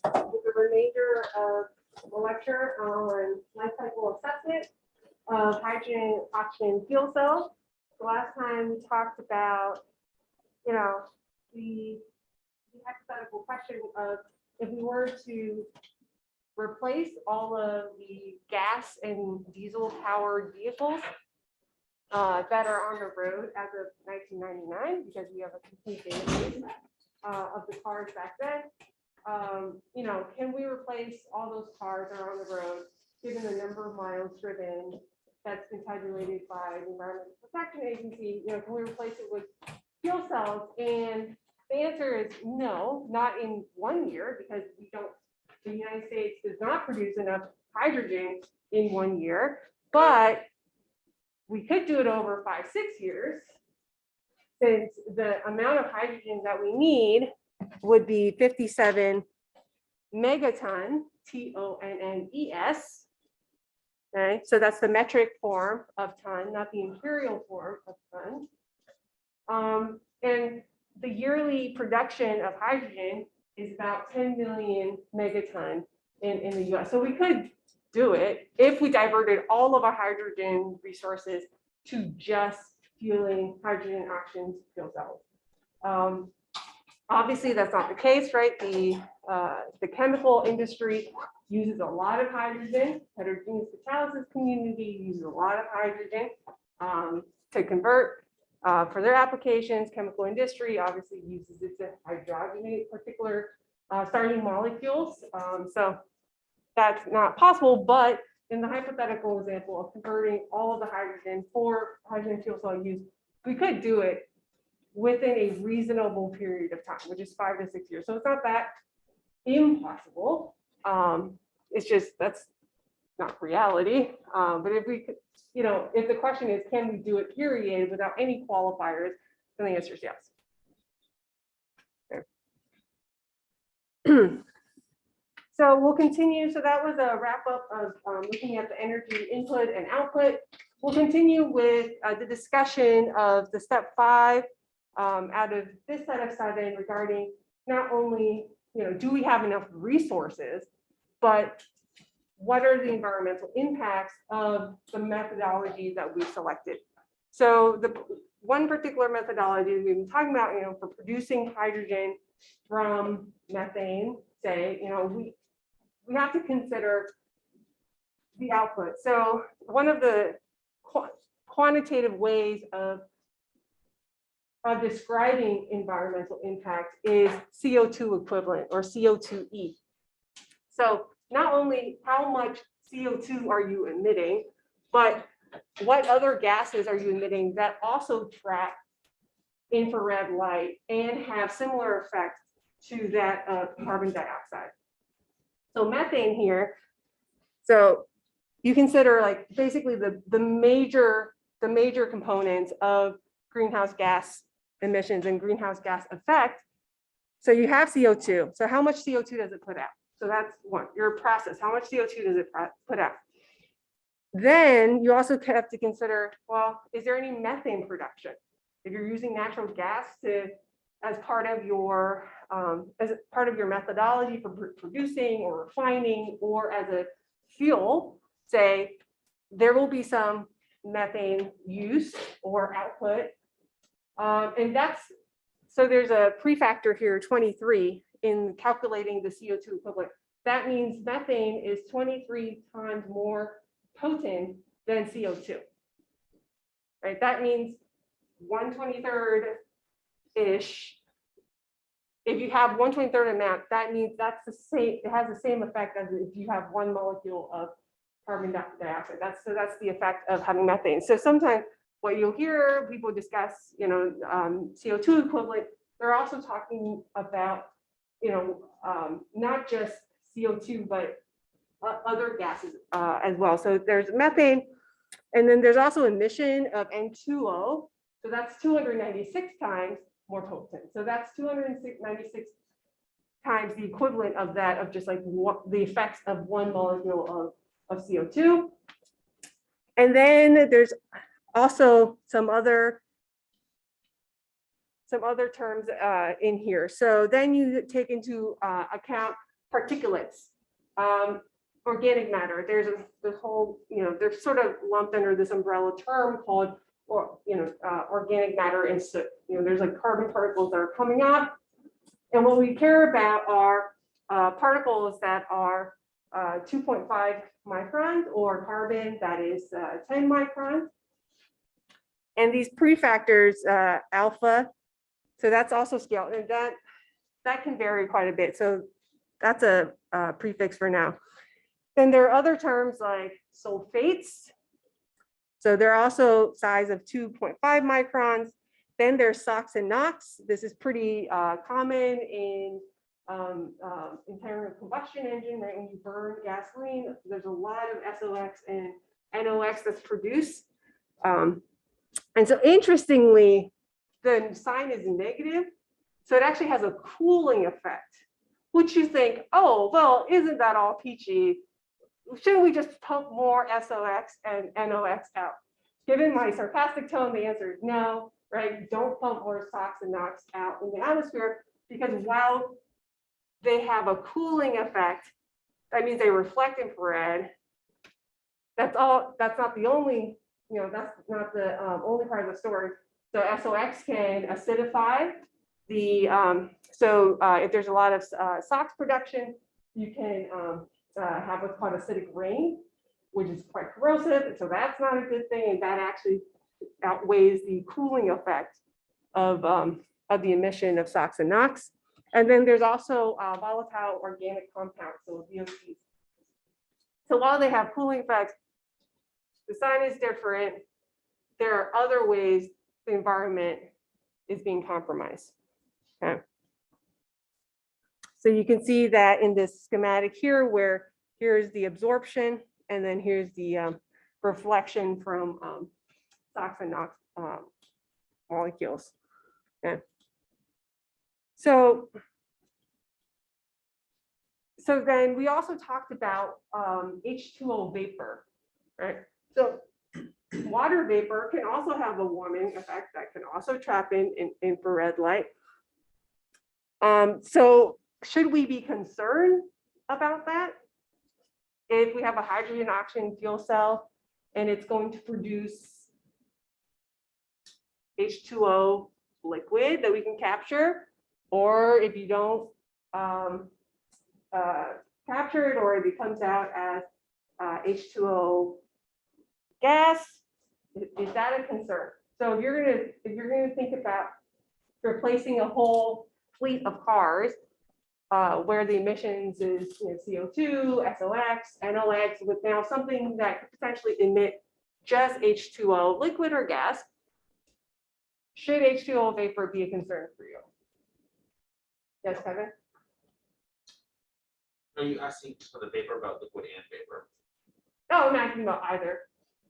with the remainder of the lecture on life cycle assessment of hydrogen oxygen fuel cells. The last time we talked about, the hypothetical question of if we were to replace all of the gas and diesel powered vehicles that are on the road as of 1999, because we have a complete database of the cars back then. Can we replace all those cars that are on the road, given the number of miles driven that's been tabulated by the Environmental Protection Agency? Can we replace it with fuel cells? And the answer is no, not in 1 year, because the United States does not produce enough hydrogen in 1 year, but we could do it over 5-6 years, since the amount of hydrogen that we need would be 57 megaton, TONNES. Okay, so that's the metric form of ton, not the imperial form of ton. And the yearly production of hydrogen is about 10 million megaton in the US. So we could do it if we diverted all of our hydrogen resources to just fueling hydrogen oxygen fuel cells. Obviously, that's not the case, right? The chemical industry uses a lot of hydrogen. Heterogeneous catalysis community uses a lot of hydrogen to convert for their applications. Chemical industry obviously uses it to hydrogenate particular starting molecules. So that's not possible, but in the hypothetical example of converting all of the hydrogen for hydrogen fuel cell use, we could do it within a reasonable period of time, which is 5 to 6 years. So it's not that impossible. It's just that's not reality. But if we could, if the question is, can we do it period without any qualifiers, then the answer is yes. Okay. So we'll continue. So that was a wrap up of looking at the energy input and output. We'll continue with the discussion of the step 5 out of this set of 7 regarding not only, do we have enough resources, but what are the environmental impacts of the methodology that we selected. So the one particular methodology we've been talking about, for producing hydrogen from methane, say, we have to consider the output. So one of the quantitative ways of describing environmental impact is CO2 equivalent, or CO2e. So not only how much CO2 are you emitting, but what other gases are you emitting that also trap infrared light and have similar effects to that of carbon dioxide. So methane here, so you consider like basically the major components of greenhouse gas emissions and greenhouse gas effect. So you have CO2. So how much CO2 does it put out? So that's one, your process. How much CO2 does it put out? Then you also have to consider, well, is there any methane production? If you're using natural gas as part of your methodology for producing or refining, or as a fuel, say, there will be some methane use or output. And so there's a prefactor here, 23, in calculating the CO2 equivalent. That means methane is 23 times more potent than CO2, right? That means 1/23-ish. If you have 1/23 amount, that means that's the same. It has the same effect as if you have 1 molecule of carbon dioxide. That's the effect of having methane. So sometimes what you'll hear people discuss, CO2 equivalent, they're also talking about, not just CO2, but other gases as well. So there's methane, and then there's also emission of N2O. So that's 296 times more potent. So that's 296 times the equivalent of that of just like the effects of 1 molecule of CO2. And then there's also some other terms in here. So then you take into account particulates, organic matter. There's this whole, they're sort of lumped under this umbrella term called, organic matter and soot. There's like carbon particles that are coming up. And what we care about are particles that are 2.5 microns, or carbon that is 10 microns. And these prefactors, alpha, so that's also scaled, and that can vary quite a bit. So that's a prefix for now. Then there are other terms like sulfates. So they're also size of 2.5 microns. Then there's SOx and NOx. This is pretty common in internal combustion engine, right? When you burn gasoline, there's a lot of SOx and NOx that's produced. And so interestingly, the sign is negative. So it actually has a cooling effect, which you think, oh, well, isn't that all peachy? Shouldn't we just pump more SOx and NOx out? Given my sarcastic tone, the answer is no, right? Don't pump more SOx and NOx out in the atmosphere, because while they have a cooling effect, that means they reflect infrared. That's not the only, that's not the only part of the story. So SOx can acidify the, if there's a lot of SOx production, you can have what's called acidic rain, which is quite corrosive. And so that's not a good thing. And that actually outweighs the cooling effect of the emission of SOx and NOx. And then there's also volatile organic compounds, so VOCs. So while they have cooling effects, the sign is different. There are other ways the environment is being compromised. Okay. So you can see that in this schematic here, where here's the absorption, and then here's the reflection from SOx and NOx molecules. Okay. So then we also talked about H2O vapor, right? So water vapor can also have a warming effect that can also trap in infrared light. So should we be concerned about that? If we have a hydrogen oxygen fuel cell and it's going to produce H2O liquid that we can capture, or if you don't capture it, or it comes out as H2O gas, is that a concern? So if you're gonna think about replacing a whole fleet of cars where the emissions is CO2, SOx, NOx, with now something that could potentially emit just H2O liquid or gas, should H2O vapor be a concern for you? Yes, Kevin? Are you asking for the vapor about liquid and vapor? No, I'm asking about either.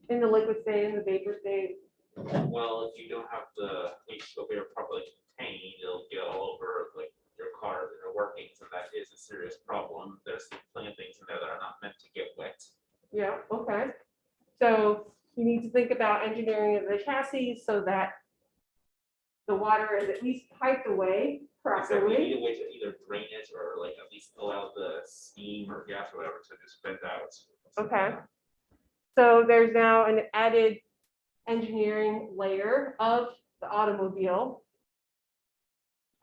In the liquid state, in the vapor state. Well, if you don't have the H2O vapor properly contained, it'll get all over like your car and your workings, and that is a serious problem. There's plenty of things in there that are not meant to get wet. Yeah, okay. So you need to think about engineering of the chassis so that the water is at least piped away Exactly. You properly. need a way to either drain it or like at least allow the steam or gas or whatever to just vent out. Okay. So there's now an added engineering layer of the automobile.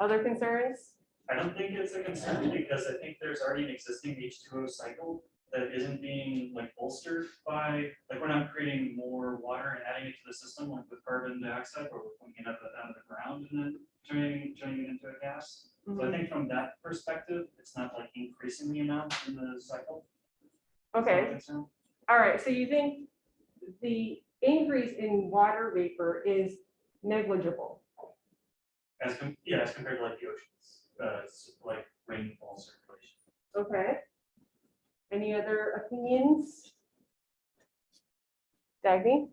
Other concerns? I don't think it's a concern because I think there's already an existing H2O cycle that isn't being like bolstered by, like we're not creating more water and adding it to the system like with carbon dioxide, where we're putting it out of the ground and then turning it into a gas. So I think from that perspective, it's not like increasing the amount in the cycle. Okay. All right. So you think the increase in water vapor is negligible? As compared to like the oceans, like rainfall circulation. Okay. Any other opinions? Dagny?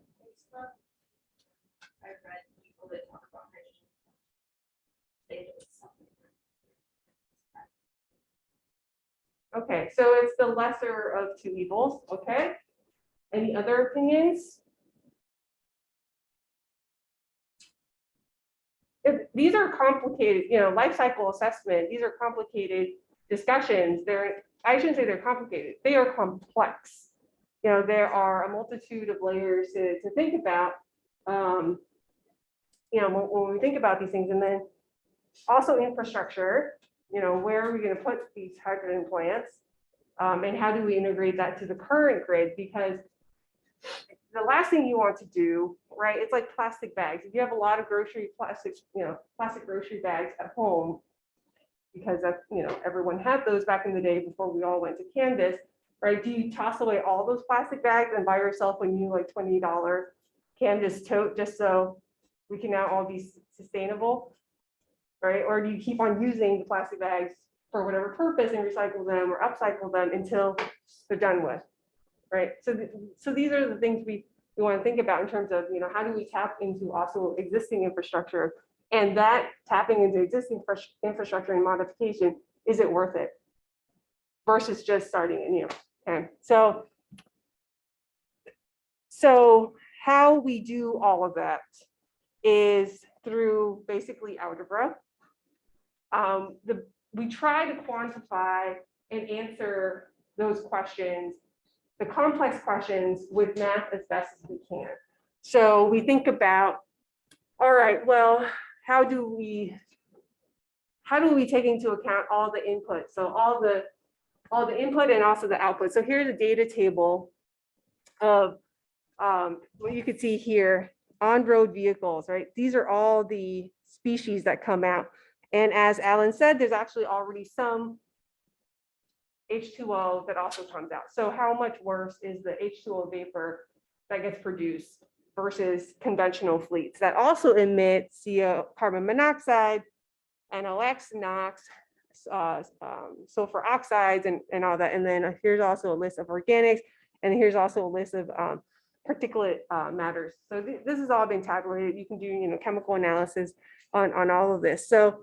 I've read people that talk about hydrogen. They do something. Okay, so it's the lesser of two evils. Okay. Any other opinions? These are complicated, life cycle assessment. These are complicated discussions, I shouldn't say they're complicated, they are complex. You know, there are a multitude of layers to think about, you know, when we think about these things. And then also infrastructure, you know, where are we going to put these hydrogen plants? And how do we integrate that to the current grid? Because the last thing you want to do, right, it's like plastic bags. If you have a lot of plastic grocery bags at home, because that's, you know, everyone had those back in the day before we all went to Canvas, right? Do you toss away all those plastic bags and buy yourself a new like $20 Canvas tote just so we can now all be sustainable, right? Or do you keep on using the plastic bags for whatever purpose and recycle them or upcycle them until they're done with, right? So these are the things we want to think about in terms of, you know, how do we tap into also existing infrastructure, and that tapping into existing infrastructure and modification, is it worth it versus just starting anew? Okay, so how we do all of that is through basically algebra. We try to quantify and answer those questions, the complex questions, with math as best as we can. So we think about, all right, well, how do we take into account all the inputs? So all the input and also the output. So here's a data table of what you can see here, on-road vehicles, right? These are all the species that come out. And as Alan said, there's actually already some H2O that also comes out. So how much worse is the H2O vapor that gets produced versus conventional fleets that also emit CO, carbon monoxide, NOx, NOx, sulfur oxides, and all that. And then here's also a list of organics, and here's also a list of particulate matters. So this has all been tabulated. You can do, you know, chemical analysis on all of this. So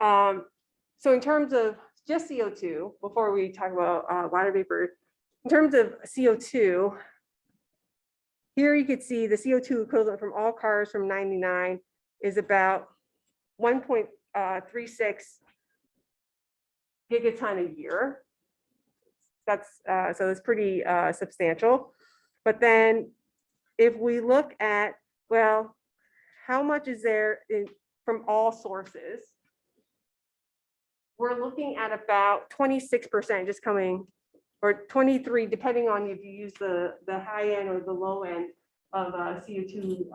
in terms of just CO2, before we talk about water vapor, in terms of CO2, here you could see the CO2 equivalent from all cars from 99 is about 1.36 gigaton a year. That's so it's pretty substantial. But then if we look at, well, how much is there from all sources? We're looking at about 26% just coming, or 23, depending on if you use the high end or the low end of CO2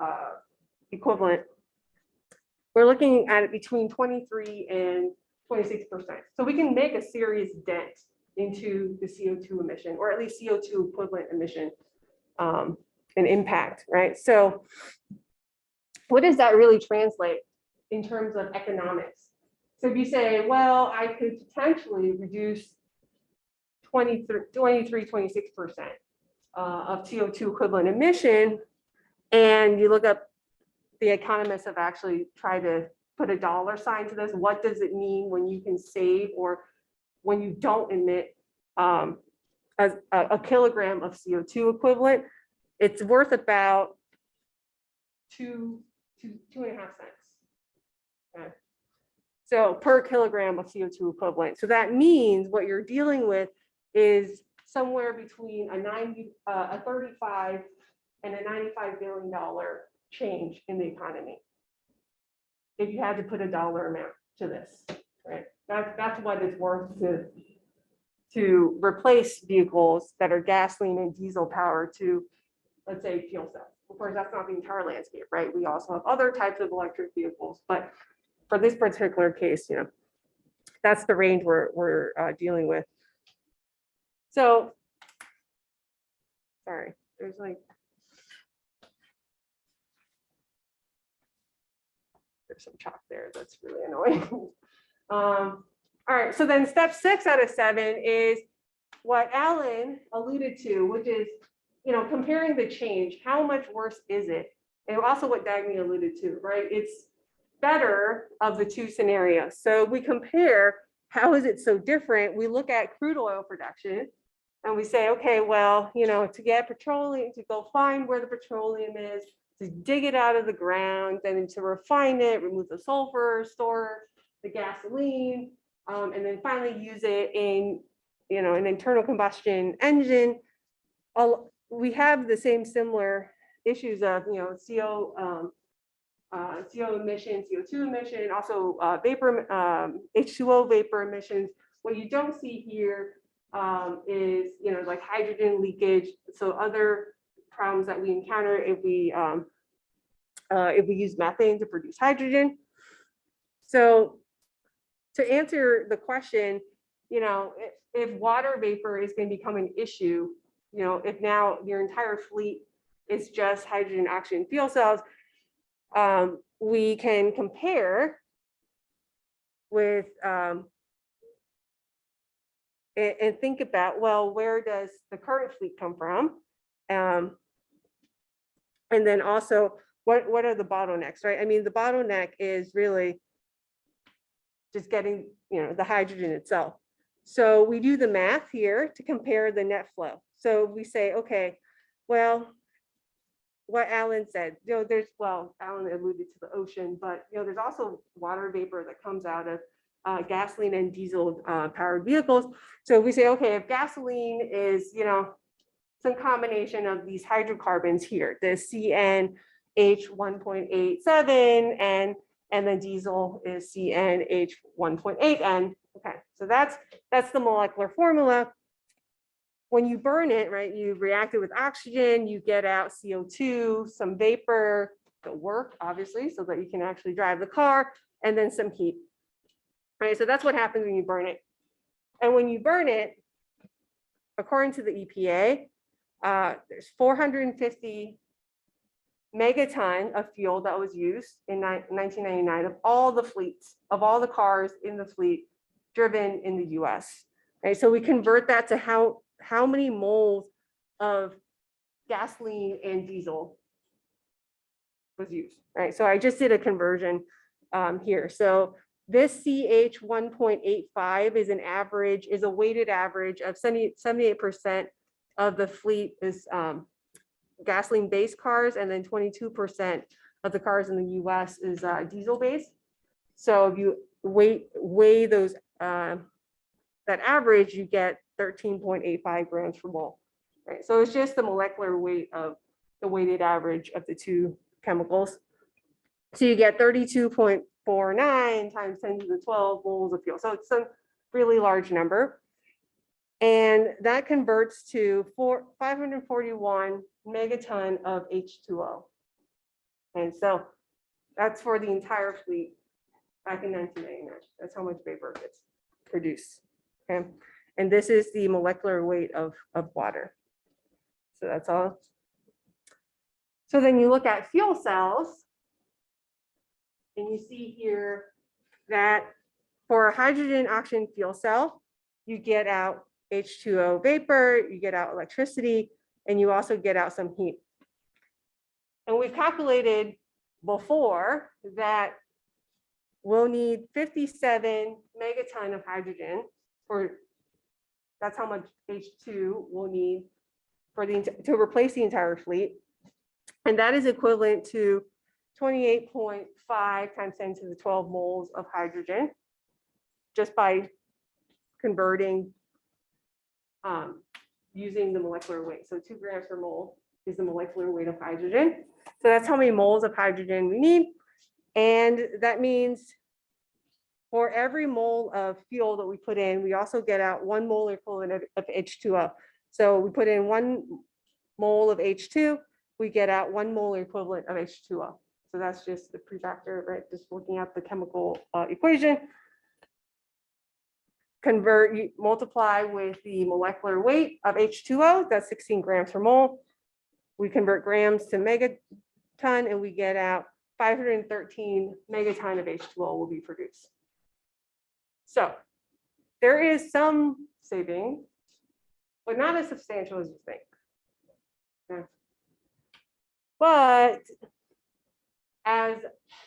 equivalent. We're looking at it between 23 and 26%. So we can make a serious dent into the CO2 emission, or at least CO2 equivalent emission and impact, right? So what does that really translate in terms of economics? So if you say, well, I could potentially reduce 23, 26% of CO2 equivalent emission, and you look up, the economists have actually tried to put a dollar sign to this. What does it mean when you can save, or when you don't emit a kilogram of CO2 equivalent? It's worth about 2.5 cents. Okay. So per kilogram of CO2 equivalent. So that means what you're dealing with is somewhere between a 35 and a $95 billion change in the economy, if you had to put a dollar amount to this, right? That's what it's worth to replace vehicles that are gasoline and diesel powered to, let's say, fuel cells. Of course, that's not the entire landscape, right? We also have other types of electric vehicles, but for this particular case, you know, that's the range we're dealing with. So, sorry, there's some chalk there. That's really annoying. All right, so then step 6 out of 7 is what Alan alluded to, which is, you know, comparing the change. How much worse is it? And also what Dagny alluded to, right? It's better of the two scenarios. So we compare, how is it so different? We look at crude oil production and we say, okay, well, you know, to get petroleum, to go find where the petroleum is, to dig it out of the ground, then to refine it, remove the sulfur, store the gasoline, and then finally use it in, an internal combustion engine. We have the same similar issues of, CO emission, CO2 emission, also vapor, H2O vapor emissions. What you don't see here is, like hydrogen leakage. So other problems that we encounter if we use methane to produce hydrogen. So to answer the question, if water vapor is going to become an issue, if now your entire fleet is just hydrogen oxygen fuel cells, we can compare with and think about, well, where does the current fleet come from? And then also, what are the bottlenecks, right? I mean, the bottleneck is really just getting, the hydrogen itself. So we do the math here to compare the net flow. So we say, okay, well, what Alan said, Alan alluded to the ocean, but there's also water vapor that comes out of gasoline and diesel powered vehicles. So we say, okay, if gasoline is, some combination of these hydrocarbons here, the CnH 1.87 and then diesel is CnH 1.8N. Okay, so that's the molecular formula. When you burn it, right, you react it with oxygen, you get out CO2, some vapor, the work, obviously, so that you can actually drive the car, and then some heat. Right, so that's what happens when you burn it. And when you burn it, according to the EPA, there's 450 megaton of fuel that was used in 1999 of all the fleets, of all the cars in the fleet driven in the US. Right, so we convert that to how many moles of gasoline and diesel was used, right? So I just did a conversion here. So this CH 1.85 is a weighted average of 78% of the fleet is gasoline-based cars, and then 22% of the cars in the US is diesel-based. So if you weigh those, that average, you get 13.85 grams per mole. Right, so it's just the molecular weight of the weighted average of the two chemicals. So you get 32.49 times 10 to the 12 moles of fuel. So it's a really large number. And that converts to 541 megaton of H2O. And so that's for the entire fleet back in 1999. That's how much vapor gets produced. Okay. And this is the molecular weight of water. So that's all. So then you look at fuel cells, and you see here that for a hydrogen oxygen fuel cell, you get out H2O vapor, you get out electricity, and you also get out some heat. And we've calculated before that we'll need 57 megaton of hydrogen, that's how much H2 we'll need to replace the entire fleet. And that is equivalent to 28.5 times 10 to the 12 moles of hydrogen, just by converting using the molecular weight. So 2 grams per mole is the molecular weight of hydrogen. So that's how many moles of hydrogen we need. And that means for every mole of fuel that we put in, we also get out 1 molar equivalent of H2O. So we put in 1 mole of H2, we get out 1 molar equivalent of H2O. So that's just the prefactor, right? Just looking at the chemical equation. Convert, you multiply with the molecular weight of H2O, that's 16 grams per mole. We convert grams to megaton, and we get out 513 megaton of H2O will be produced. So there is some saving, but not as substantial as you think. Okay. But as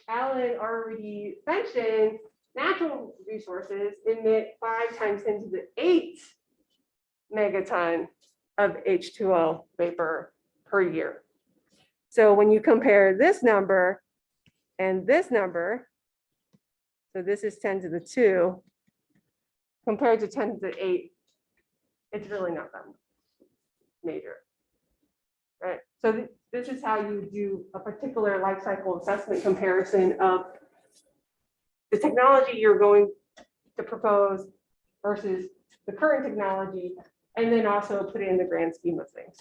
Alan already mentioned, natural resources emit 5 times 10 to the 8 megaton of H2O vapor per year. So when you compare this number and this number, so this is 10 to the 2, compared to 10 to the 8, it's really not that major. Right, so this is how you do a particular life cycle assessment comparison of the technology you're going to propose versus the current technology, and then also put it in the grand scheme of things.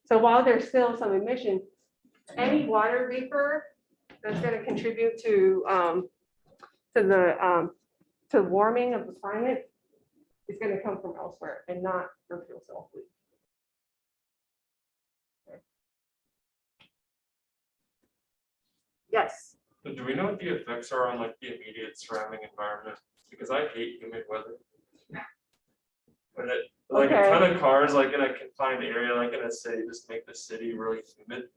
So while there's still some emission, any water vapor that's going to contribute to warming of the planet is going to come from elsewhere and not from fuel cell fleet. Okay. Yes. So do we know what the effects are on like the immediate surrounding environment? Because I hate humid weather. When it, like Okay. a ton of cars, like in a confined area, like in a city, just make the city really humid.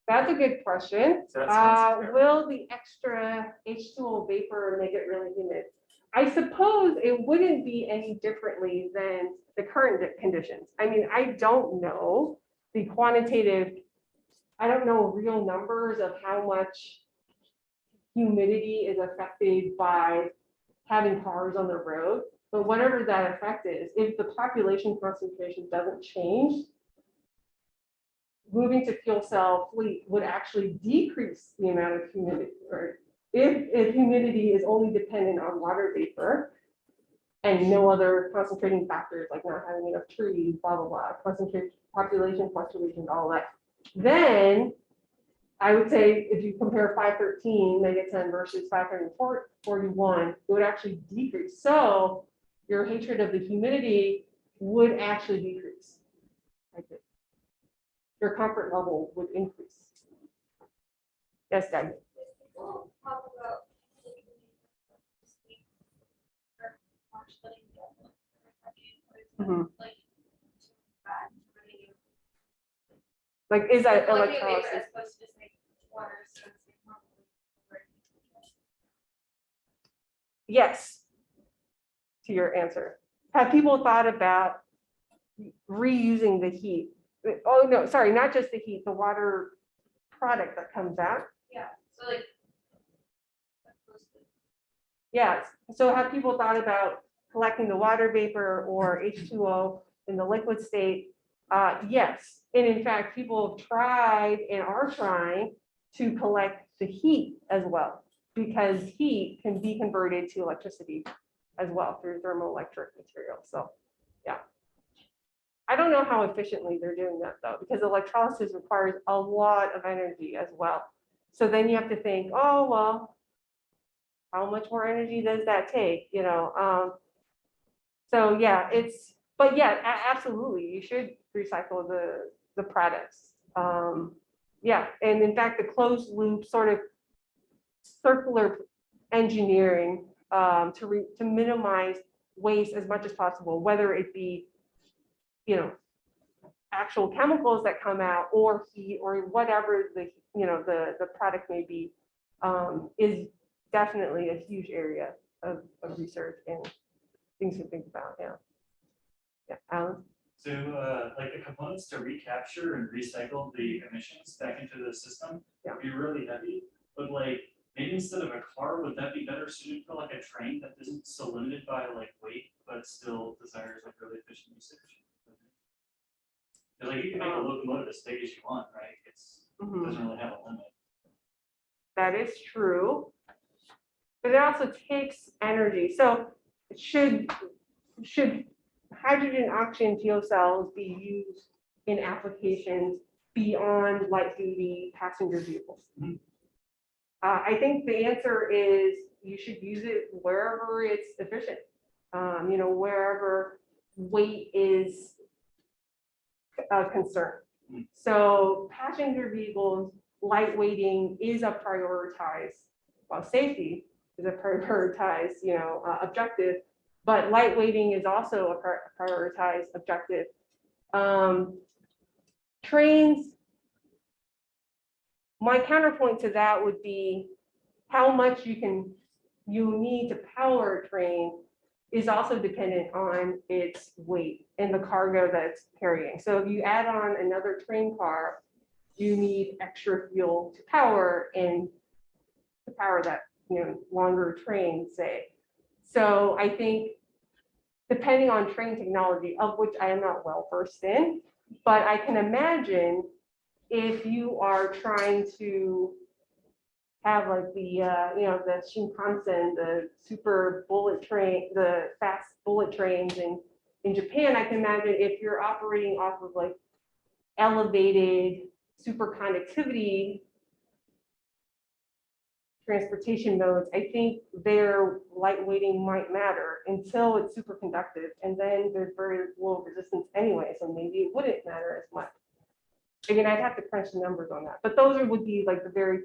That's a good question. That sounds terrible. Will the extra H2O vapor make it really humid? I suppose it wouldn't be any differently than the current conditions. I mean, I don't know the quantitative, I don't know real numbers of how much humidity is affected by having cars on the road, but whatever that effect is, if the population concentration doesn't change, moving to fuel cell fleet would actually decrease the amount of humidity, or if humidity is only dependent on water vapor and no other concentrating factors like not having enough trees, blah, blah, blah, concentration, population fluctuations, all that, then I would say if you compare 513 megaton versus 541, it would actually decrease. So your hatred of the humidity would actually decrease. Your comfort level would increase. Yes, Doug. We'll talk about the speed or marsh letting go. Mhm. Like, bad for the- Like, is that Like, maybe electrolysis? as opposed to just make water sensing normally. Yes. To your answer. Have people thought about reusing the heat? Oh, no, sorry, not just the heat, the water product that comes out. Yeah, so like. Yes, so have people thought about collecting the water vapor or H2O in the liquid state? Yes, and in fact, people have tried and are trying to collect the heat as well, because heat can be converted to electricity as well through thermoelectric material. So, yeah. I don't know how efficiently they're doing that though, because electrolysis requires a lot of energy as well. So then you have to think, oh, well, how much more energy does that take? You know, so yeah, but yeah, absolutely, you should recycle the products. Yeah, and in fact, the closed loop sort of circular engineering to minimize waste as much as possible, whether it be, you know, actual chemicals that come out or heat or whatever the product may be, is definitely a huge area of research and things to think about. Yeah. Yeah, Alan. So like the components to recapture and recycle the emissions back into the system would be really heavy, but like maybe instead of a car, would that be better suited for like a train that isn't so limited by like weight, but still desires like really efficient usage? Because like you can make a locomotive as big as you want, right? It doesn't really have a limit. That is true, but it also takes energy. So should hydrogen oxygen fuel cells be used in applications beyond light duty passenger vehicles? I think the answer is you should use it wherever it's efficient. You know, wherever weight is a concern. So passenger vehicles, lightweighting is a prioritized, well, safety is a prioritized, objective, but lightweighting is also a prioritized objective. Trains, my counterpoint to that would be how much you need to power a train is also dependent on its weight and the cargo that it's carrying. So if you add on another train car, you need extra fuel to power that, longer train, say. So I think depending on train technology, of which I am not well versed in, but I can imagine if you are trying to have like the, the Shinkansen, the super bullet train, the fast bullet trains in Japan, I can imagine if you're operating off of like elevated super conductivity transportation modes, I think their lightweighting might matter until it's super conductive, and then there's very low resistance anyway, so maybe it wouldn't matter as much. Again, I'd have to crunch the numbers on that, but those would be like the very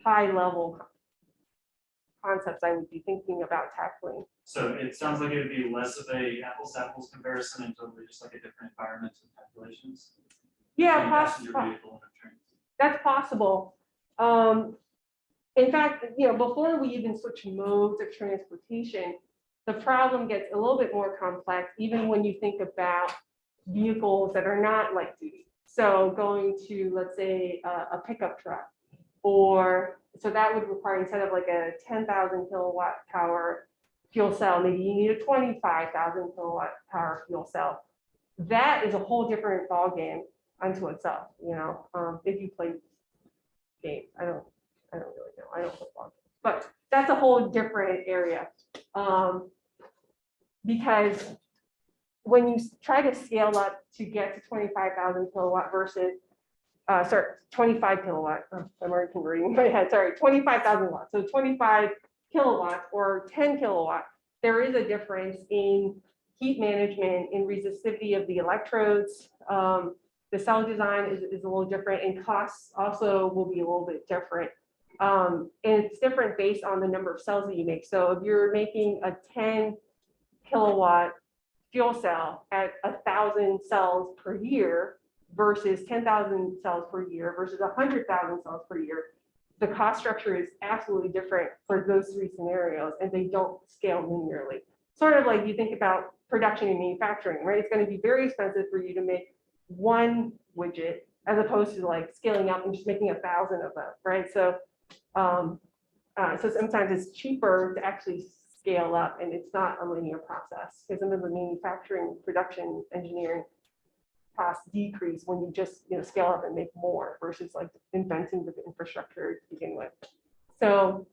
high level concepts I would be thinking about tackling. So it sounds like it would be less of a apples to apples comparison and totally just like a different environment and calculations. Yeah, between passenger possible. vehicle and a train. That's possible. In fact, before we even switch modes of transportation, the problem gets a little bit more complex, even when you think about vehicles that are not light duty. So going to, let's say, a pickup truck, so that would require, instead of like a 10,000 kilowatt power fuel cell, maybe you need a 25,000 kilowatt power fuel cell. That is a whole different ballgame unto itself, if you play games. I don't really know. I don't play ball games, but that's a whole different area. Because when you try to scale up to get to 25,000 kilowatt versus, 25 kilowatt, I'm already converting in my head, 25,000 watts. So 25 kilowatts or 10 kilowatt, there is a difference in heat management, in resistivity of the electrodes. The cell design is a little different, and costs also will be a little bit different. And it's different based on the number of cells that you make. So if you're making a 10 kilowatt fuel cell at 1,000 cells per year versus 10,000 cells per year versus 100,000 cells per year, the cost structure is absolutely different for those three scenarios, and they don't scale linearly. Sort of like you think about production and manufacturing, right? It's going to be very expensive for you to make one widget as opposed to like scaling up and just making 1,000 of them, right? So, so sometimes it's cheaper to actually scale up, and it's not a linear process because some of the manufacturing, production, engineering costs decrease when you just scale up and make more versus like inventing the infrastructure to begin with. So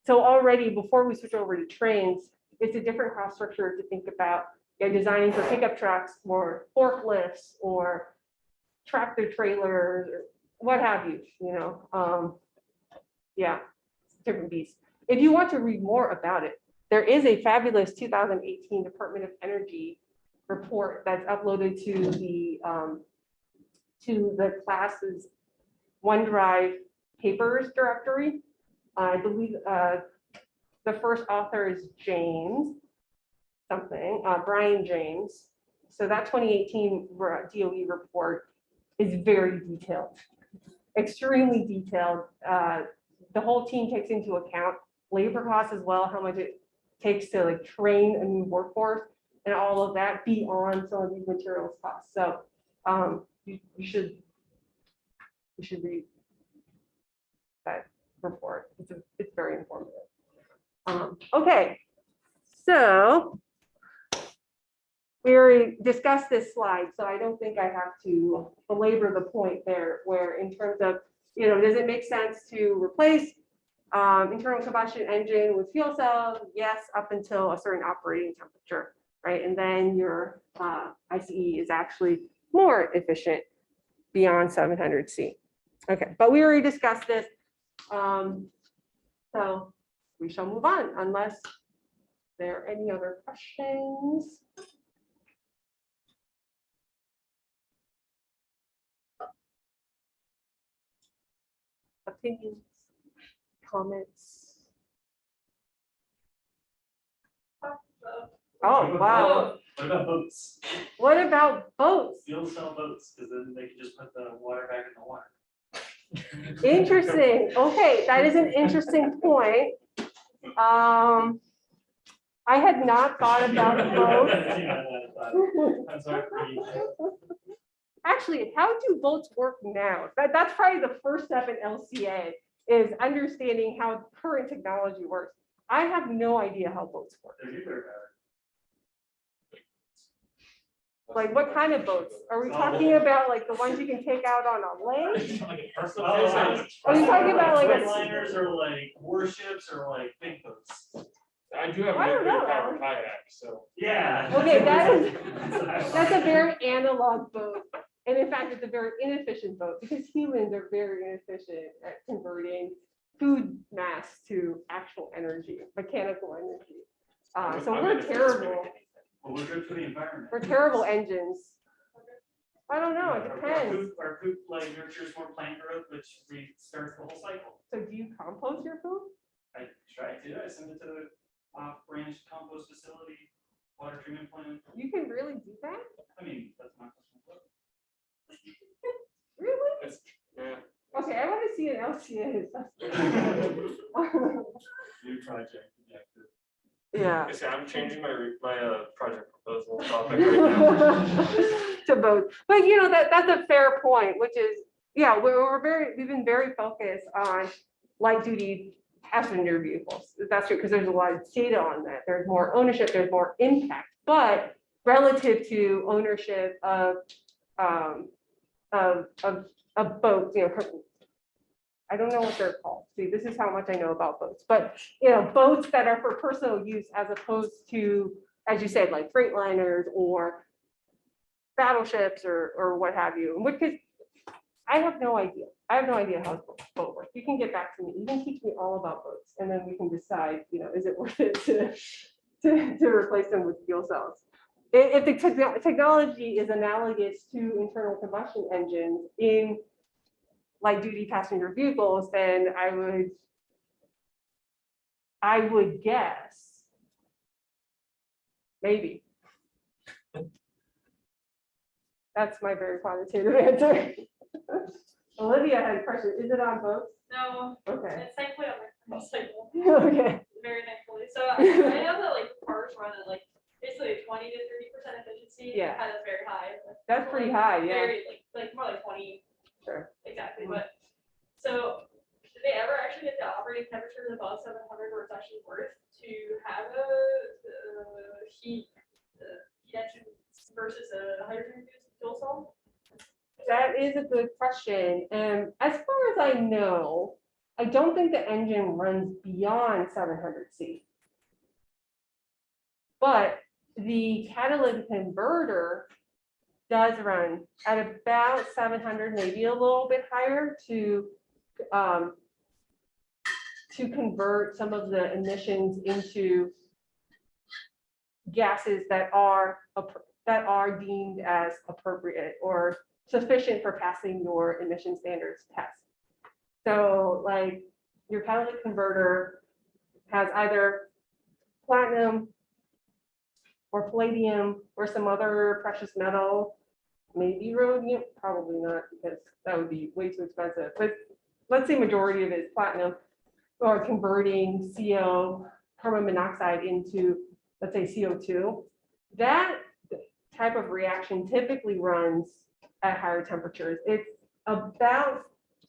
already before we switch over to trains, it's a different cost structure to think about. Designing for pickup trucks or forklifts or tractor trailers or what have you, yeah, different beast. If you want to read more about it, there is a fabulous 2018 Department of Energy report that's uploaded to the class's OneDrive papers directory. I believe the first author is Brian James. So that 2018 DOE report is very detailed, extremely detailed. The whole team takes into account labor costs as well, how much it takes to like train a new workforce and all of that beyond some of these materials costs. So you should read that report. It's very informative. Okay, so we already discussed this slide, so I don't think I have to belabor the point there, where in terms of, does it make sense to replace internal combustion engine with fuel cells? Yes, up until a certain operating temperature, right? And then your ICE is actually more efficient beyond 700 C. Okay, but we already discussed this. So we shall move on unless there are any other questions. Opinions, comments? Oh, wow. What about boats? What about boats? Fuel cell boats, because then they can just put the water back in the water. Interesting. Okay, that is an interesting point. I had not thought about boats. I'm sorry for you. Actually, how do boats work now? That's probably the first step in LCA, is understanding how current technology works. I have no idea how boats work. They're nuclear powered. Like, what kind of boats? Are we talking about like the ones you can take out on a lake? Are you talking about like a? Liners or like warships or like big boats? I do have I a don't know, nuclear powered Alan. kayak, so. Yeah. Okay, that is, That's that's a very analog boat. And in fact, it's a very inefficient boat because humans are very inefficient at converting food mass to actual energy, mechanical energy. So I'm we're in a business terrible. meeting. Well, we're good for the environment. We're terrible engines. I don't know, it depends. Our poop like nurtures more plant growth, which restarts the whole cycle. So do you compost your food? I tried to, I sent it to the off-branch compost facility, water treatment plant. You can really do that? I mean, that's my personal. Really? It's- Yeah. Okay, I want to see an LCA. New project. objective. Yeah. Okay, so I'm changing my project proposal topic right now. To both, but you know, that's a fair point, which is, yeah, we've been very focused on light duty passenger vehicles. That's true, because there's a lot of data on that. There's more ownership, there's more impact, but relative to ownership of boats, you know, I don't know what they're called. See, this is how much I know about boats, but you know, boats that are for personal use as opposed to, as you said, like freight liners or battleships or what have you, which is, I have no idea. I have no idea how boat works. You can get back to me. You can teach me all about boats, and then we can decide, you know, is it worth it to replace them with fuel cells? If the technology is analogous to internal combustion engines in light duty passenger vehicles, then I would guess maybe. That's my very quantitative answer. Olivia had a question. Is it on boats? No, Okay. it's thankfully on my cycle, Okay. very thankfully. So I know that like cars run at like basically 20 to 30% efficiency. Yeah. Kind of very high. That's pretty high, yeah. Very like more like 20. Sure. Exactly, Mhm. but so did they ever actually get to operating temperatures above 700 where it's actually worth to have a heat engine versus a hydrogen fuel cell? That is a good question. And as far as I know, I don't think the engine runs beyond 700 C. But the catalytic converter does run at about 700, maybe a little bit higher to convert some of the emissions into gases that are deemed as appropriate or sufficient for passing your emission standards test. So like your catalytic converter has either platinum or palladium or some other precious metal, maybe rhodium, probably not because that would be way too expensive. But let's say majority of it is platinum, or converting CO, carbon monoxide into, let's say, CO2. That type of reaction typically runs at higher temperatures. It's about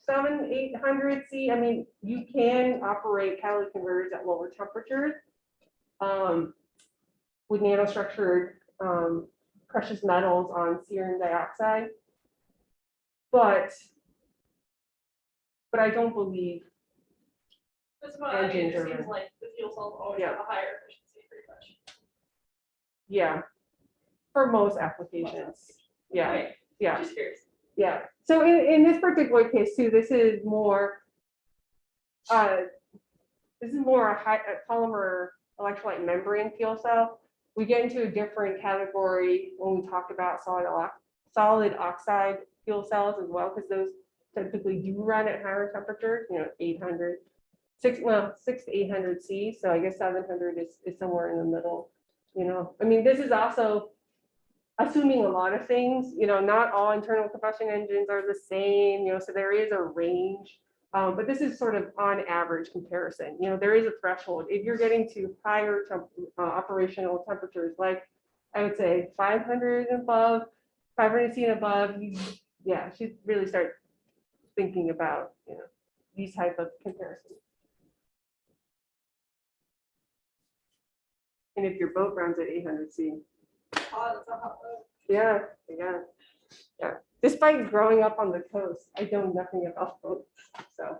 700-800 C. I mean, you can operate catalytic converters at lower temperatures with nanostructured precious metals on cerium dioxide, but I don't believe. That's what I mean. Engines It are seems run. like the fuel cells always Yeah. have a higher efficiency pretty much. Yeah, for most applications. Yeah, Okay, yeah, just curious. yeah. So in this particular case too, this is more a polymer electrolyte membrane fuel cell. We get into a different category when we talk about solid oxide fuel cells as well, because those typically do run at higher temperatures, you know, 6 to 800 C. So I guess 700 is somewhere in the middle, you know. I mean, this is also assuming a lot of things, you know, not all internal combustion engines are the same, you know, so there is a range. But this is sort of on average comparison. You know, there is a threshold. If you're getting to higher operational temperatures, like I would say 500 and above, 500 C and above, you should really start thinking about, you know, these type of comparisons. And if your boat runs at 800 C, Oh, that's a hot boat. yeah. Despite growing up on the coast, I know nothing about boats, so.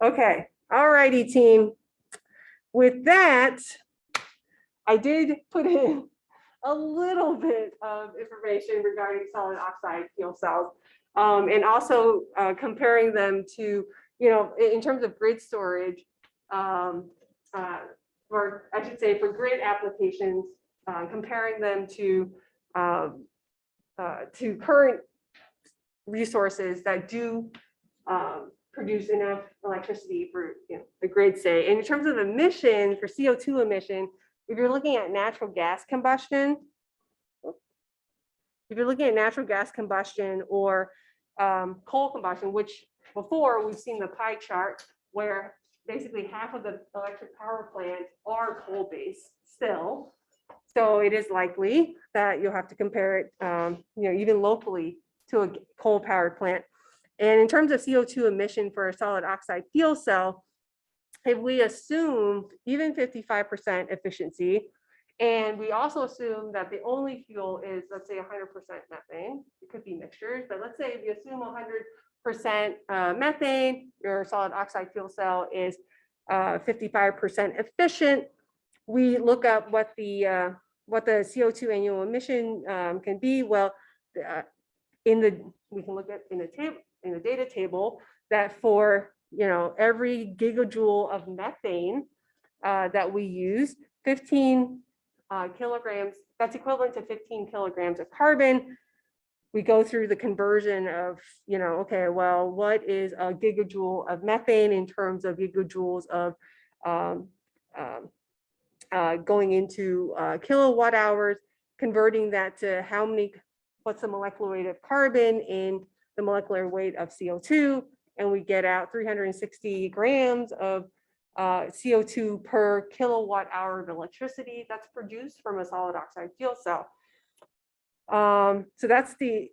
Okay, all righty, team. With that, I did put in a little bit of information regarding solid oxide fuel cells. And also comparing them to, in terms of grid storage, or I should say for grid applications, comparing them to current resources that do produce enough electricity for the grid, say. And in terms of emission, for CO2 emission, if you're looking at natural gas combustion, or coal combustion, which before we've seen the pie chart where basically half of the electric power plants are coal-based still. So it is likely that you'll have to compare it, even locally to a coal-powered plant. And in terms of CO2 emission for a solid oxide fuel cell, if we assume even 55% efficiency, and we also assume that the only fuel is, let's say 100% methane, it could be mixtures, but let's say if you assume 100% methane, your solid oxide fuel cell is 55% efficient. We look up what the CO2 annual emission can be. Well, we can look at in the data table that for every gigajoule of methane that we use, 15 kilograms, that's equivalent to 15 kilograms of carbon. We go through the conversion of, okay, well, what is a gigajoule of methane in terms of gigajoules of going into kilowatt hours, converting that to what's the molecular weight of carbon in the molecular weight of CO2, and we get out 360 grams of CO2 per kilowatt hour of electricity that's produced from a solid oxide fuel cell. So that's the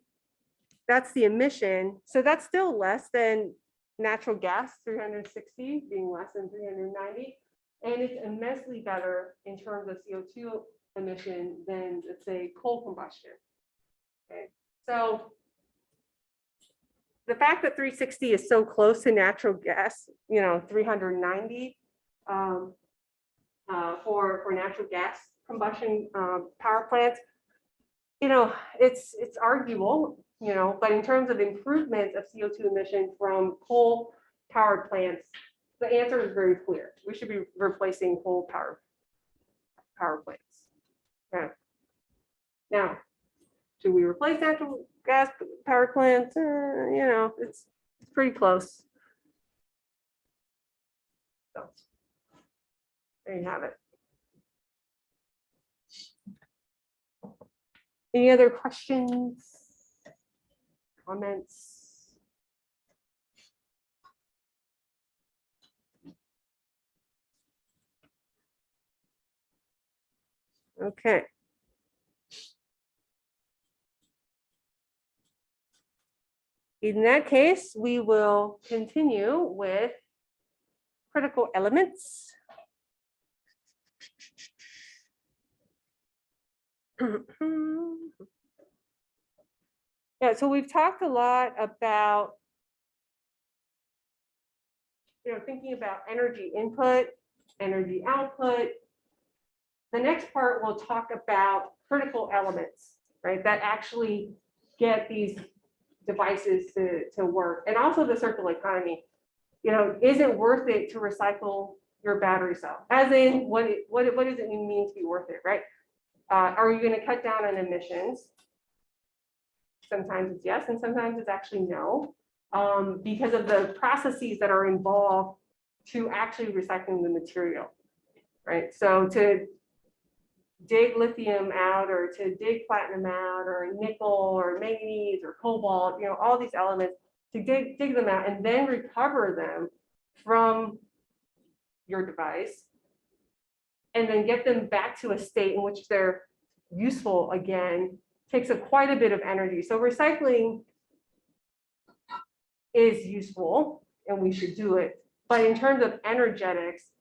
emission. So that's still less than natural gas, 360 being less than 390. And it's immensely better in terms of CO2 emission than, let's say, coal combustion. Okay, so the fact that 360 is so close to natural gas, 390 for natural gas combustion power plants, it's arguable, but in terms of improvements of CO2 emission from coal powered plants, the answer is very clear. We should be replacing coal power plants. Okay. Now, should we replace natural gas power plants? It's pretty close. So there you have it. Any other questions, comments? Okay. In that case, we will continue with critical elements. Yeah, so we've talked a lot about, thinking about energy input, energy output. The next part, we'll talk about critical elements, right, that actually get these devices to work, and also the circular economy. Is it worth it to recycle your battery cell? As in, what does it mean to be worth it, right? Are you going to cut down on emissions? Sometimes it's yes, and sometimes it's actually no, because of the processes that are involved to actually recycling the material, right? So to dig lithium out, or to dig platinum out, or nickel, or manganese, or cobalt, all these elements, to dig them out and then recover them from your device, and then get them back to a state in which they're useful again, takes quite a bit of energy. So recycling is useful and we should do it. But in terms of energetics,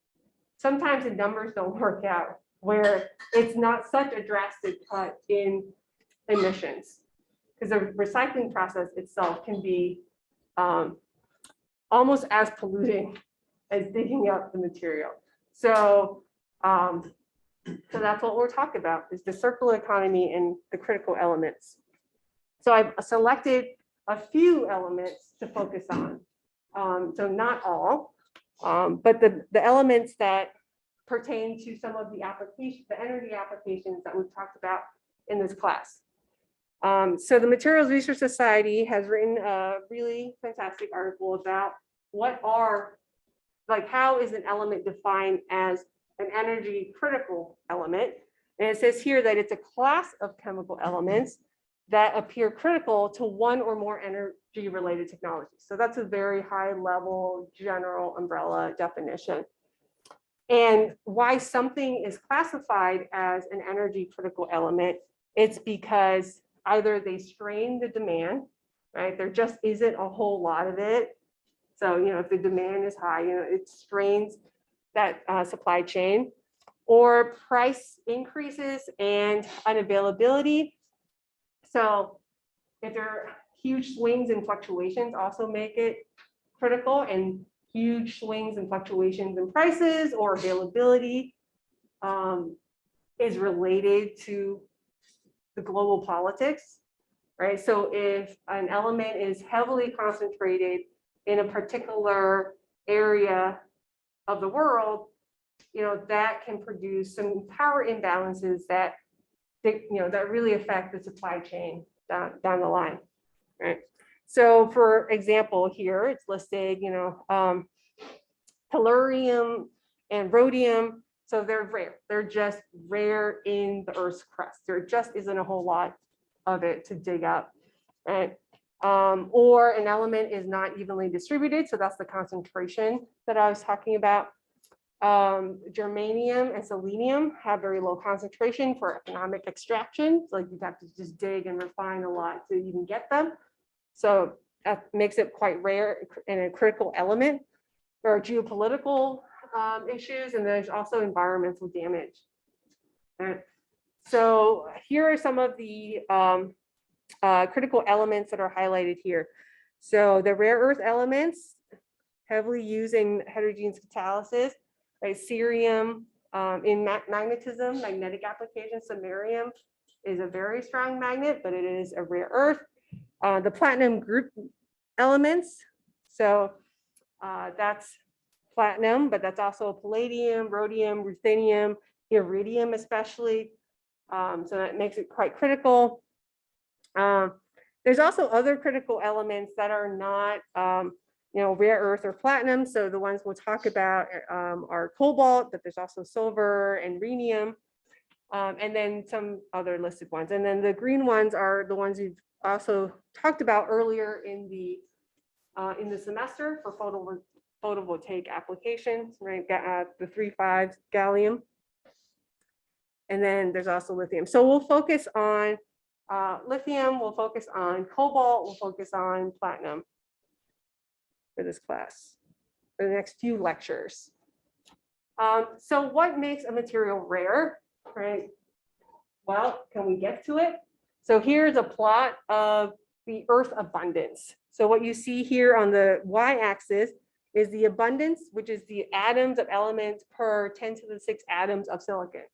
sometimes the numbers don't work out, where it's not such a drastic cut in emissions. Because the recycling process itself can be almost as polluting as digging up the material. So, so that's what we're talking about, is the circular economy and the critical elements. So I've selected a few elements to focus on. So not all, but the elements that pertain to some of the applications, the energy applications that we've talked about in this class. So the Materials Research Society has written a really fantastic article about what are, like, how is an element defined as an energy critical element? And it says here that it's a class of chemical elements that appear critical to one or more energy related technologies. So that's a very high level general umbrella definition. And why something is classified as an energy critical element, it's because either they strain the demand, right? There just isn't a whole lot of it. So, you know, if the demand is high, you know, it strains that supply chain, or price increases and unavailability. So if there are huge swings and fluctuations also make it critical, and huge swings and fluctuations in prices or availability is related to the global politics, right? So if an element is heavily concentrated in a particular area of the world, you know, that can produce some power imbalances that, you know, that really affect the supply chain down the line, right? So for example, here it's listed, you know, tellurium and rhodium. So they're rare. They're just rare in the Earth's crust. There just isn't a whole lot of it to dig up, right? Or an element is not evenly distributed. So that's the concentration that I was talking about. Germanium and selenium have very low concentration for economic extraction. So like you have to just dig and refine a lot to even get them. So that makes it quite rare and a critical element. There are geopolitical issues, and there's also environmental damage. Right. So here are some of the critical elements that are highlighted here. So the rare earth elements heavily used in heterogeneous catalysis, right? Cerium in magnetism, magnetic applications. Samarium is a very strong magnet, but it is a rare earth. The platinum group elements. So that's platinum, but that's also palladium, rhodium, ruthenium, iridium especially. So that makes it quite critical. There's also other critical elements that are not, you know, rare earth or platinum. So the ones we'll talk about are cobalt, but there's also silver and rhenium, and then some other listed ones. And then the green ones are the ones we've also talked about earlier in the semester for photovoltaic applications, right? The 3,5 gallium. And then there's also lithium. So we'll focus on lithium, we'll focus on cobalt, we'll focus on platinum for this class, for the next few lectures. So what makes a material rare, right? Well, can we get to it? So here's a plot of the Earth abundance. So what you see here on the y-axis is the abundance, which is the atoms of elements per 10 to the 6 atoms of silicon.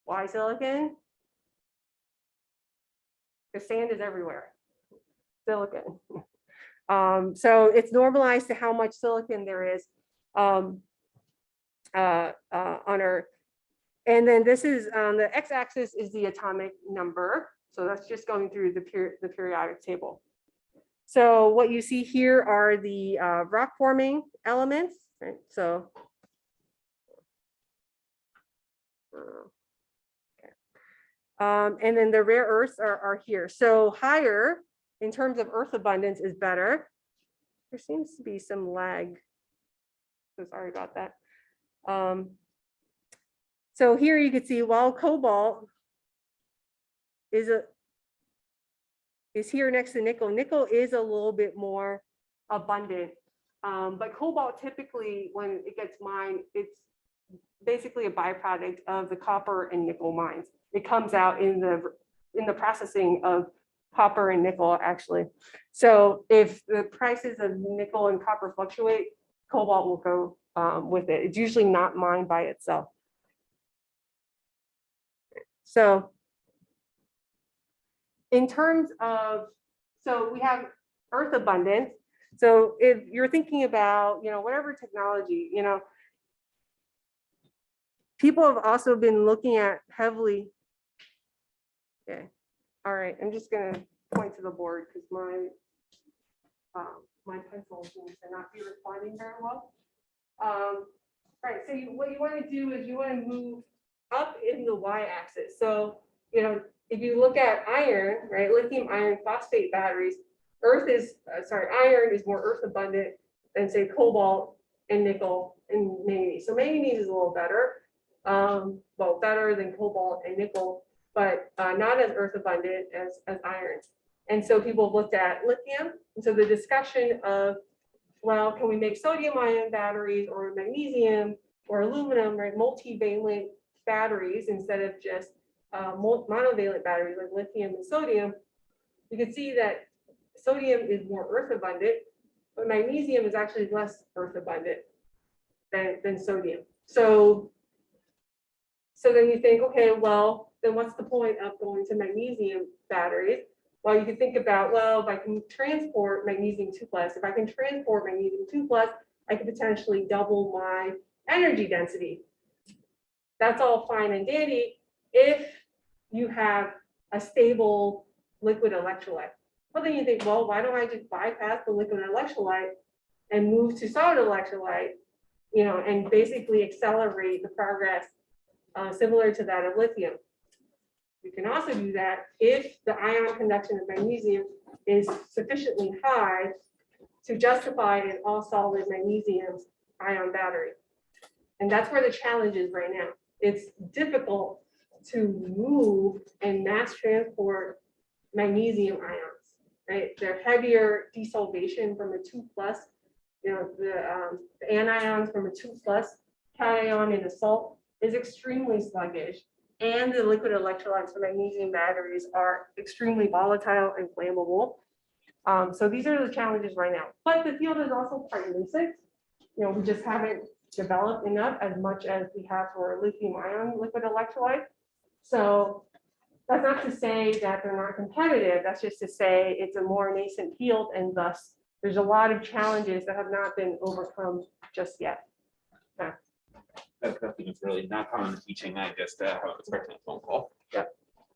Why silicon? Because sand is everywhere. Silicon. So it's normalized to how much silicon there is on Earth. And then this is on the x-axis is the atomic number. So that's just going through the periodic table. So what you see here are the rock forming elements, right? So and then the rare earths are here. So higher in terms of earth abundance is better. There seems to be some lag. So sorry about that. So here you can see while cobalt is here next to nickel. Nickel is a little bit more abundant, but cobalt typically, when it gets mined, it's basically a byproduct of the copper and nickel mines. It comes out in the processing of copper and nickel, actually. So if the prices of nickel and copper fluctuate, cobalt will go with it. It's usually not mined by itself. So in terms of, so we have earth abundance. So if you're thinking about, whatever technology, people have also been looking at heavily. Okay, all right, I'm just gonna point to the board because my pencil seems to not be responding very well. Right, so what you want to do is you want to move up in the y-axis. So, if you look at iron, right, lithium iron phosphate batteries, iron is more earth abundant than say cobalt and nickel and manganese. So manganese is a little better, well, better than cobalt and nickel, but not as earth abundant as iron. And so people have looked at lithium. And so the discussion of, well, can we make sodium ion batteries or magnesium or aluminum, right, multivalent batteries instead of just monovalent batteries like lithium and sodium? You can see that sodium is more earth abundant, but magnesium is actually less earth abundant than sodium. So then you think, okay, well, then what's the point of going to magnesium batteries? Well, you can think about, well, if I can transport magnesium 2+, if I can transport magnesium 2+, I could potentially double my energy density. That's all fine and dandy if you have a stable liquid electrolyte. Well, then you think, well, why don't I just bypass the liquid electrolyte and move to solid electrolyte, and basically accelerate the progress similar to that of lithium. You can also do that if the ion conduction of magnesium is sufficiently high to justify an all solid magnesium ion battery. And that's where the challenge is right now. It's difficult to move and mass transport magnesium ions, right? They're heavier desolvation from a 2+, the anions from a 2+ cation in a salt is extremely sluggish. And the liquid electrolytes for magnesium batteries are extremely volatile and flammable. So these are the challenges right now. But the field is also quite nascent. We just haven't developed enough as much as we have for lithium ion liquid electrolyte. So that's not to say that they're not competitive. That's just to say it's a more nascent field, and thus there's a lot of challenges that have not been overcome just yet. That's nothing is really not on the teaching. I just have expecting a phone call.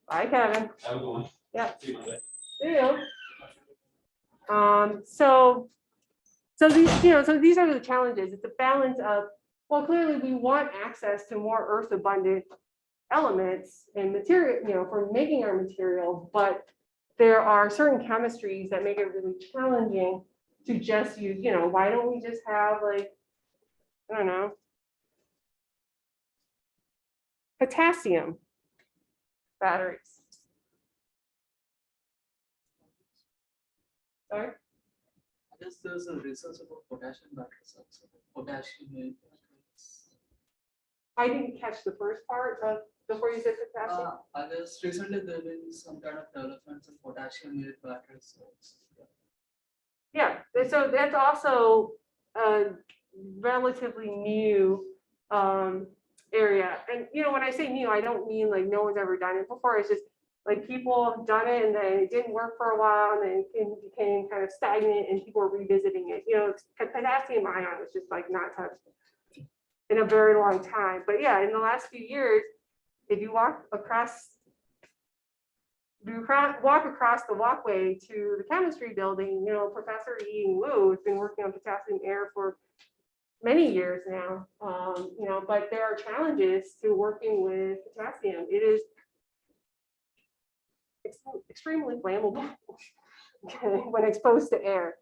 Bye, Kevin. Have a good one. Yeah. See you Monday. See you. So these are the challenges. It's a balance of, well, clearly we want access to more earth abundant elements and material, for making our material, but there are certain chemistries that make it really challenging to just use, why don't we just have like, I don't know, potassium batteries. Sorry? I guess there's a research about potassium batteries also. Potassium batteries. I didn't catch the first part of before you said potassium. I guess recently there have been some kind of developments in potassium batteries. Yeah, so that's also a relatively new area. And when I say new, I don't mean like no one's ever done it before. It's just like people have done it and then it didn't work for a while and then it became kind of stagnant and people are revisiting it. Potassium ion was just like not touched in a very long time. But yeah, in the last few years, if you walk across the walkway to the chemistry building, Professor Yi Wu has been working on potassium air for many years now, but there are challenges to working with potassium. It is extremely flammable when exposed to air.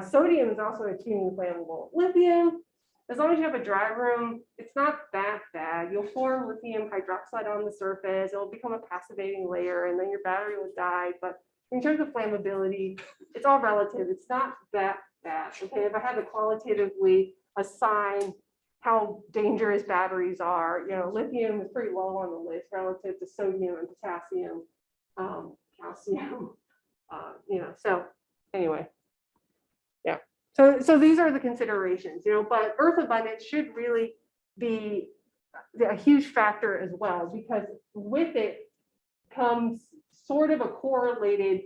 Sodium is also extremely flammable. Lithium, as long as you have a dry room, it's not that bad. You'll form lithium hydroxide on the surface. It'll become a passivating layer and then your battery will die. But in terms of flammability, it's all relative. It's not that bad. Okay, if I had to qualitatively assign how dangerous batteries are. Lithium is pretty low on the list relative to sodium and potassium, calcium. So anyway, yeah. So these are the considerations, but earth abundance should really be a huge factor as well, because with it comes sort of a correlated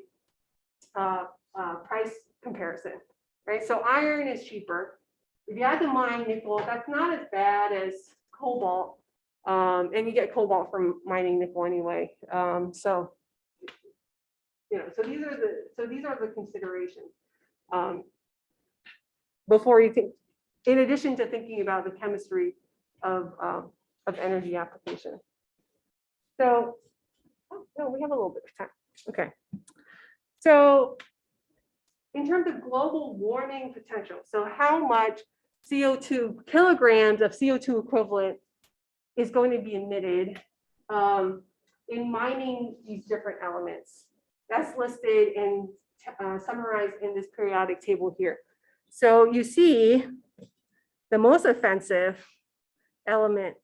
price comparison, right? So iron is cheaper. If you had to mine nickel, that's not as bad as cobalt, and you get cobalt from mining nickel anyway. So these are the considerations before you think, in addition to thinking about the chemistry of energy application. So, no, we have a little bit of time. Okay. So in terms of global warming potential, so how much CO2, kilograms of CO2 equivalent is going to be emitted in mining these different elements. That's listed and summarized in this periodic table here. So you see the most offensive element.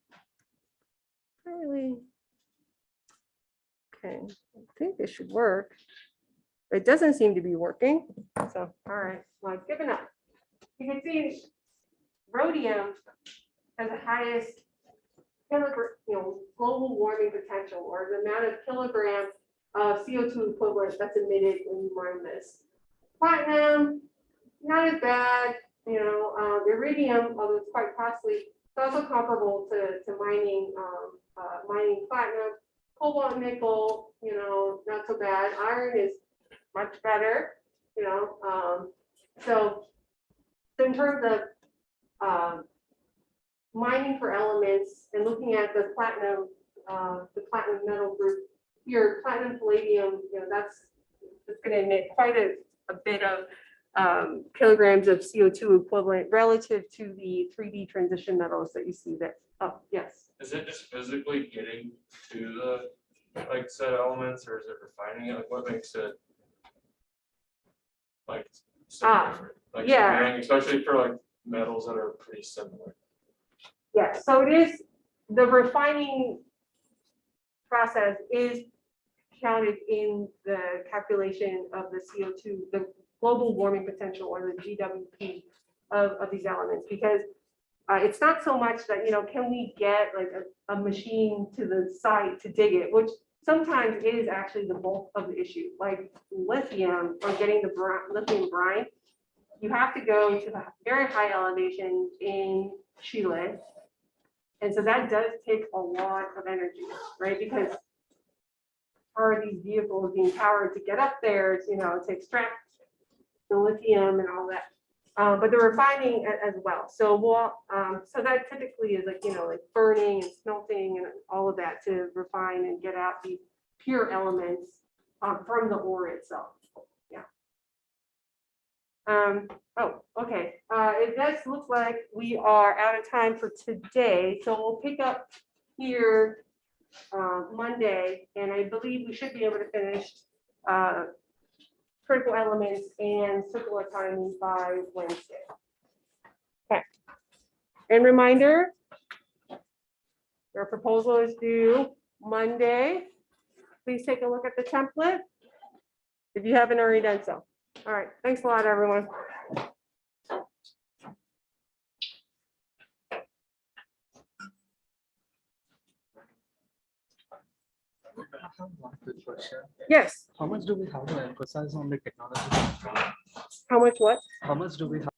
Really? Okay, I think this should work. It doesn't seem to be working. So, all right, well, I've given up. You can see rhodium has the highest global warming potential, or the amount of kilograms of CO2 equivalent that's emitted when you mine this. Platinum, not as bad. Iridium, although it's quite costly, it's also comparable to mining platinum. Cobalt and nickel, not so bad. Iron is much better, so in terms of mining for elements and looking at the platinum metal group here, platinum, palladium, that's going to emit quite a bit of kilograms of CO2 equivalent relative to the 3D transition metals that you see there. Oh, yes. Is it just physically getting to the said elements, or is it refining it? Like, what makes it so different? Yeah. Especially for metals that are pretty similar. Yeah, so it is, the refining process is counted in the calculation of the CO2, the global warming potential, or the GWP of these elements, because it's not so much that, can we get a machine to the site to dig it, which sometimes is actually the bulk of the issue. Like lithium, or getting the lithium brine, you have to go to the very high elevation in Chile. And so that does take a lot of energy, right? Because part of these vehicles being powered to get up there, to extract the lithium and all that. But the refining as well. So so that typically is like burning and smelting and all of that to refine and get out these pure elements from the ore itself. Yeah. Oh, okay. It does look like we are out of time for today, so we'll pick up here Monday, and I believe we should be able to finish critical elements and circular economy by Wednesday. Okay. And reminder, your proposal is due Monday. Please take a look at the template if you haven't already done so. All right. Thanks a lot, everyone. I have one quick question. Yes. How much do we have to emphasize on the technology? How much what? How much do we have